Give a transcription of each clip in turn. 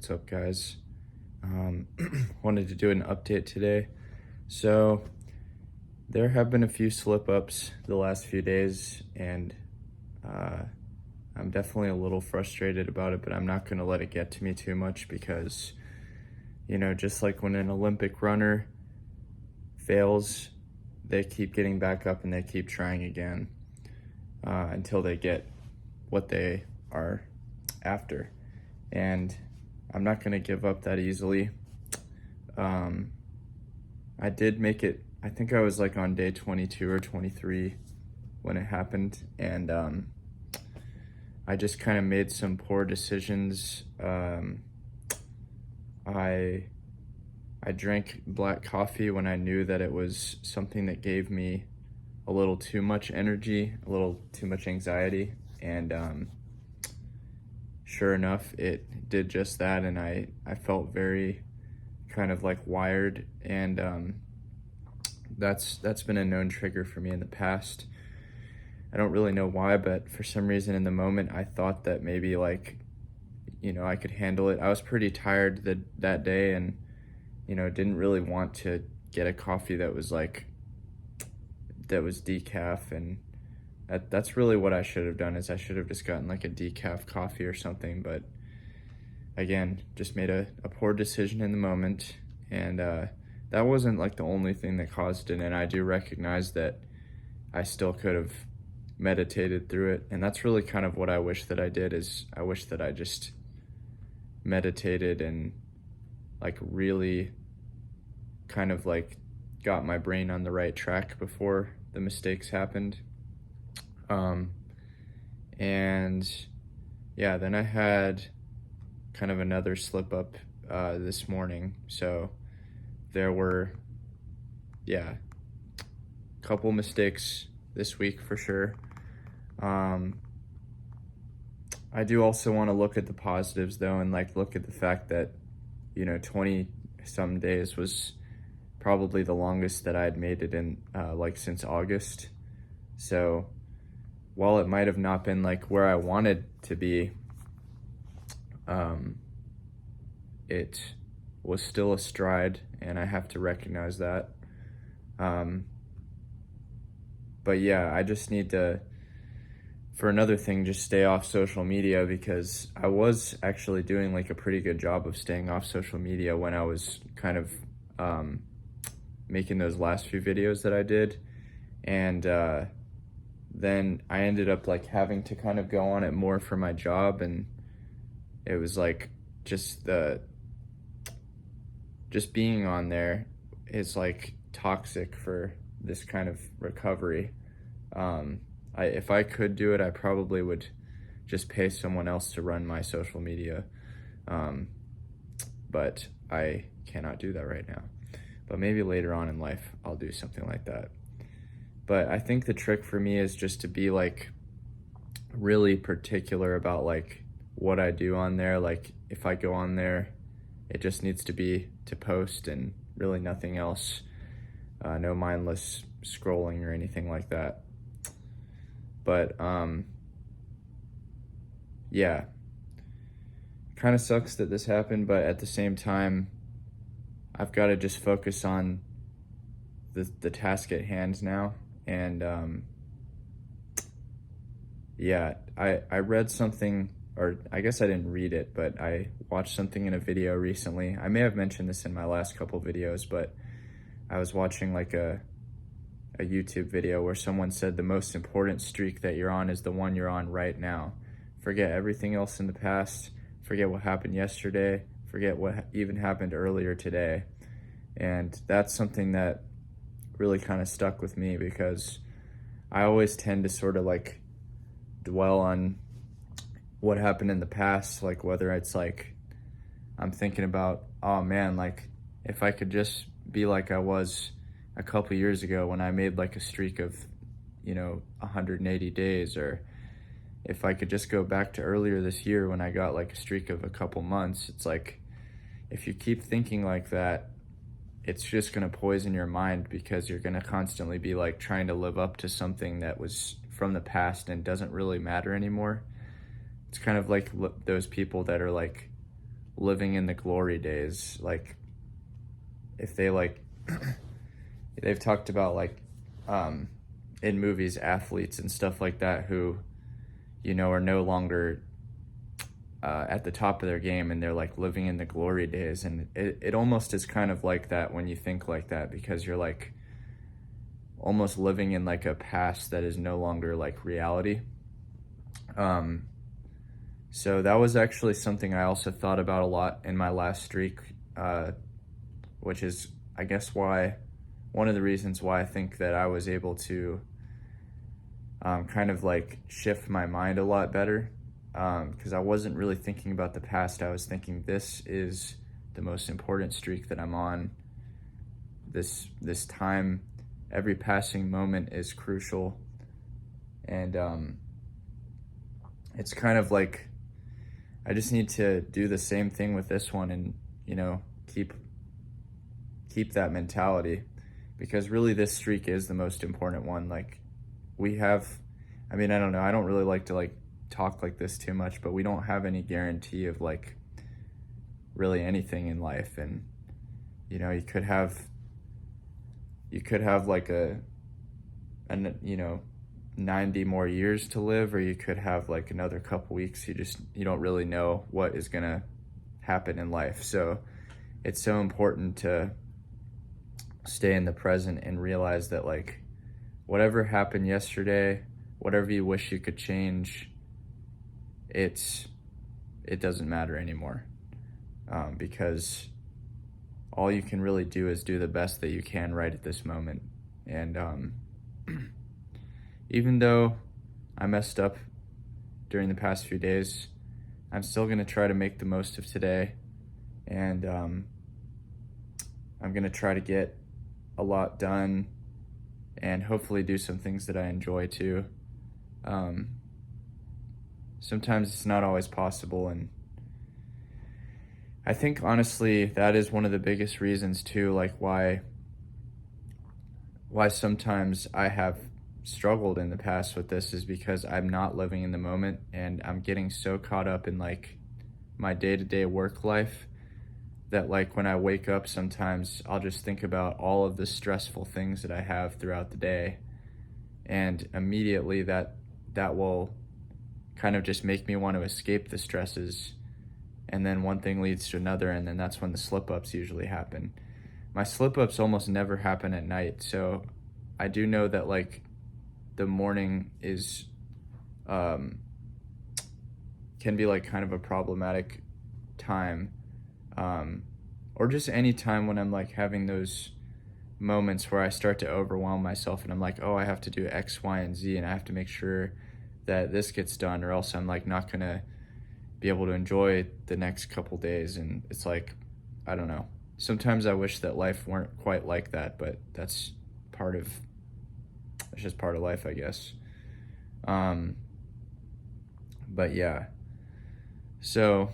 What's up, guys? Wanted to do an update today. So, there have been a few slip ups the last few days, and uh, I'm definitely a little frustrated about it, but I'm not going to let it get to me too much because, just like when an Olympic runner fails, they keep getting back up and they keep trying again until they get what they are after. And I'm not going to give up that easily. Um, I did make it, I think I was like on day 22 or 23 when it happened. And I just kind of made some poor decisions. I I drank black coffee when I knew that it was something that gave me a little too much energy, a little too much anxiety. And sure enough, it did just that. And I felt very kind of like wired. And that's been a known trigger for me in the past. I don't really know why, but for some reason in the moment, I thought that maybe like, I could handle it. I was pretty tired that day and, didn't really want to get a coffee that was decaf. And that's really what I should have done is I should have just gotten like a decaf coffee or something. But again, just made a poor decision in the moment. And that wasn't like the only thing that caused it. And I do recognize that I still could have meditated through it. And that's really kind of what I wish that I did is I wish that I just meditated and like really kind of like got my brain on the right track before the mistakes happened. And yeah, then I had kind of another slip up this morning. So there were, a couple mistakes this week for sure. I do also want to look at the positives though, and like look at the fact that, 20 some days was probably the longest that I had made it in like since August. So while it might have not been like where I wanted to be, it was still a stride, and I have to recognize that. But yeah, I just need to, for another thing, just stay off social media because I was actually doing like a pretty good job of staying off social media when I was kind of making those last few videos that I did. And then I ended up like having to kind of go on it more for my job, and it was like just being on there is like toxic for this kind of recovery. If I could do it, I probably would just pay someone else to run my social media. But I cannot do that right now. But maybe later on in life, I'll do something like that. But I think the trick for me is just to be like really particular about like what I do on there. Like if I go on there, it just needs to be to post and really nothing else. No mindless scrolling or anything like that. But yeah, kind of sucks that this happened, but at the same time, I've got to just focus on the task at hand now. And yeah, I read something, or I guess I didn't read it, but I watched something in a video recently. I may have mentioned this in my last couple videos, but I was watching like a YouTube video where someone said the most important streak that you're on is the one you're on right now. Forget everything else in the past, forget what happened yesterday, forget what even happened earlier today. And that's something that really kind of stuck with me because I always tend to sort of like dwell on what happened in the past, like whether it's like I'm thinking about, oh man, like if I could just be like I was a couple years ago when I made like a streak of 180 days, or if I could just go back to earlier this year when I got like a streak of a couple months. It's like if you keep thinking like that, it's just going to poison your mind because you're going to constantly be like trying to live up to something that was from the past and doesn't really matter anymore. It's kind of like those people that are like living in the glory days. Like if they like they've talked about like um in movies athletes and stuff like that who are no longer at the top of their game, and they're like living in the glory days. And it almost is kind of like that when you think like that, because you're like almost living in like a past that is no longer like reality. um so that was actually something I also thought about a lot in my last streak, which is, I guess, why one of the reasons why I think that I was able to kind of like shift my mind a lot better, because I wasn't really thinking about the past. I was thinking, this is the most important streak that I'm on. This time, every passing moment is crucial, and it's kind of like I just need to do the same thing with this one, and keep that mentality, because really this streak is the most important one. Like we have, I mean, I don't know, I don't really like to like talk like this too much, but we don't have any guarantee of like really anything in life. And you could have like a 90 more years to live, or you could have like another couple weeks. You don't really know what is gonna happen in life. So it's so important to stay in the present and realize that like whatever happened yesterday, whatever you wish you could change, it doesn't matter anymore, because all you can really do is do the best that you can right at this moment. And even though I messed up during the past few days, I'm still going to try to make the most of today. And I'm going to try to get a lot done and hopefully do some things that I enjoy too. Sometimes it's not always possible, and I think honestly that is one of the biggest reasons too, like why sometimes I have struggled in the past with this, is because I'm not living in the moment, and I'm getting so caught up in like my day-to-day work life that like when I wake up, sometimes I'll just think about all of the stressful things that I have throughout the day, and immediately that will kind of just make me want to escape the stresses, and then one thing leads to another, and then that's when the slip-ups usually happen. My slip-ups almost never happen at night, so I do know that like the morning is can be like kind of a problematic time, or just any time when I'm like having those moments where I start to overwhelm myself, and I'm like, oh, I have to do X, Y, and Z, and I have to make sure that this gets done, or else I'm like not gonna be able to enjoy the next couple days. And it's like, I don't know, sometimes I wish that life weren't quite like that, but it's just part of life, I guess. But yeah, so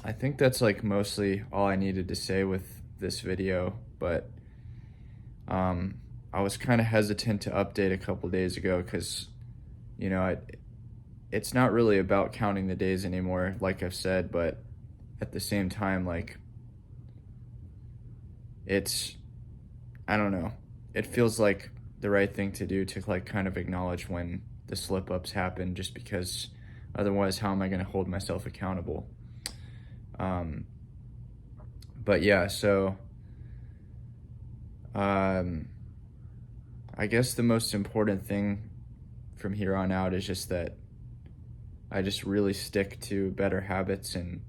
I think that's like mostly all I needed to say with this video. But I was kind of hesitant to update a couple days ago because it's not really about counting the days anymore, like I've said, but at the same time, like I don't know, it feels like the right thing to do to like kind of acknowledge when the slip ups happen, just because otherwise how am I going to hold myself accountable? But yeah, so I guess the most important thing from here on out is just that I just really stick to better habits. And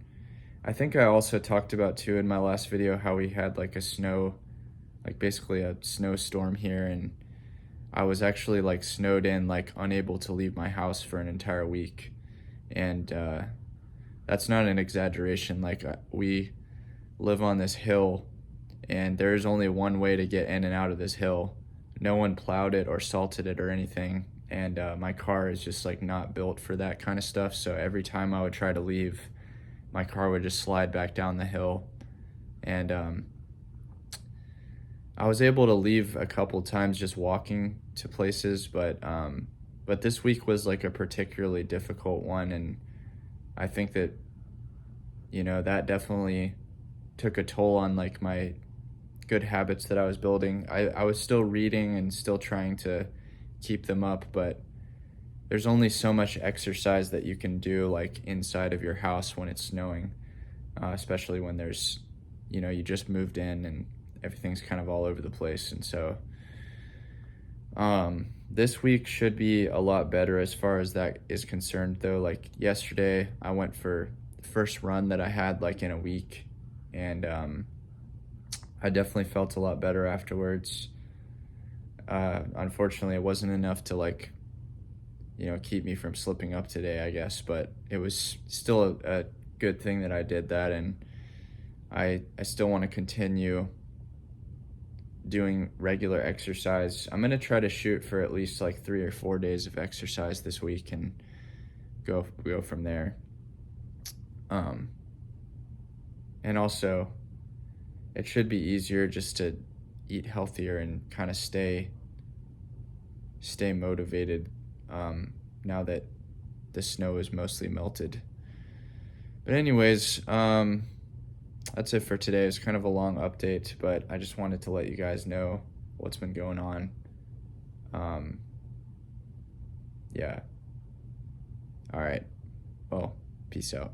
I think I also talked about too in my last video how we had like basically a snowstorm here, and I was actually like snowed in, like unable to leave my house for an entire week. And that's not an exaggeration. Like we live on this hill, and there's only one way to get in and out of this hill. No one plowed it or salted it or anything, and my car is just like not built for that kind of stuff. So every time I would try to leave, my car would just slide back down the hill. And I was able to leave a couple times just walking to places, but this week was like a particularly difficult one, and I think that that definitely took a toll on like my good habits that I was building. I was still reading and still trying to keep them up, but there's only so much exercise that you can do like inside of your house when it's snowing, especially when you just moved in and everything's kind of all over the place. And so this week should be a lot better as far as that is concerned, though. Like yesterday, I went for the first run that I had like in a week, and I definitely felt a lot better afterwards. Unfortunately, it wasn't enough to like keep me from slipping up today, I guess, but it was still a good thing that I did that, and I still want to continue doing regular exercise. I'm gonna try to shoot for at least like 3 or 4 days of exercise this week and go from there. Um, and also, it should be easier just to eat healthier and kind of stay motivated now that the snow is mostly melted. But anyways, that's it for today. It's kind of a long update, but I just wanted to let you guys know what's been going on. Um, yeah. All right. Well, peace out.